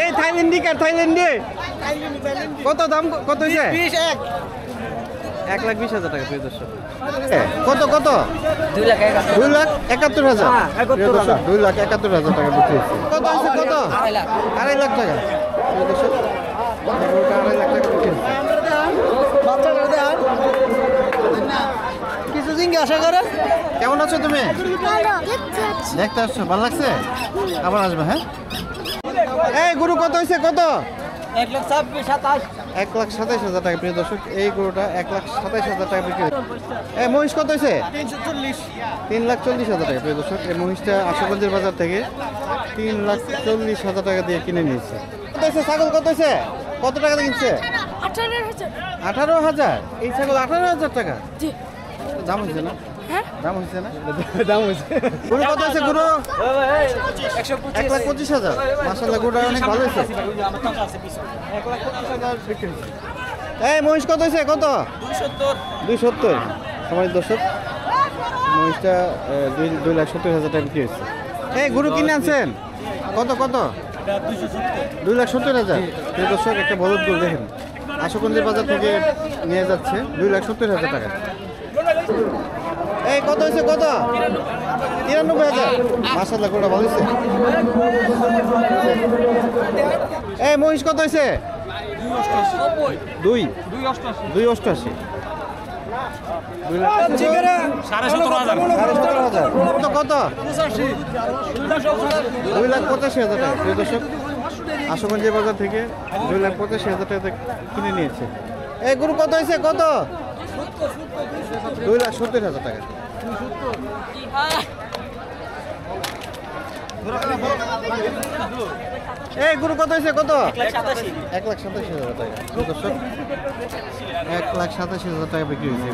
এই থাইল্যান্ডি কত দাম কত হয়েছে? 1,20,000 টাকা প্রিয় দর্শক। কত 2,71,000 2,71,000 টাকা বিক্রি হয়েছে। কত হয়েছে কত? 2.5 লাখ টাকা প্রিয় দর্শক। 2.5 লাখ টাকা বিক্রি হয়েছে। কিছু জিঙ্গা আশা করে। কেমন আছো তুমি? দেখতে আসছো, ভালো লাগছে? আবার আসবে। হ্যাঁ, এই গরু কত হয়েছে কত? 1,27,000 টাকা প্রিয় দর্শক। এই গরুটা 1,27,000 টাকা বিক্রি হয়েছে। এই মহিষ কত হয়েছে? 3,40,000 টাকা প্রিয় দর্শক। এই মহিষটা আশুগঞ্জের বাজার থেকে 3,40,000 টাকা দিয়ে কিনে নিয়েছে। কত হয়েছে ছাগল? কত হয়েছে? কত টাকা দিয়ে কিনছে? 18,000। এই ছাগল 18,000 টাকা দাম হয়েছে না? দাম হয়েছে না? দাম হয়েছে। গরু কত হয়েছে? গরু 1,25,000। মাশাআল্লাহ, গরুটা অনেক ভালো হয়েছে। 1,25,000 বিক্রি হয়েছে। এই মহিষ কত হয়েছে? কত? 270। সময় দর্শক, মহিষটা 2,70,000 টাকা বিক্রি হয়েছে। এই গরু কিনে আনছেন কত? 2,70,000 প্রিয় দর্শক। একটা বলদ গরু দেখেন, আশুগঞ্জের বাজার থেকে নিয়ে যাচ্ছে 2,70,000 টাকা। এই কত হয়েছে? কত? 93,000। মাশাআল্লাহ, গরুটা ভালো হয়েছে। এই মহিষ কত হয়েছে? 2,88। 17,500। কত? 2,85,000 টাকা প্রিয় দর্শক। আশুগঞ্জের বাজার থেকে 2,85,000 টাকা কিনে নিয়েছে। এই গরু কত হয়েছে? কত? 2,70,000 টাকা। এই গরু কত হয়েছে? কত? 1,87,000 টাকা দর্শক। 1,87,000 টাকা বিক্রি হয়েছে।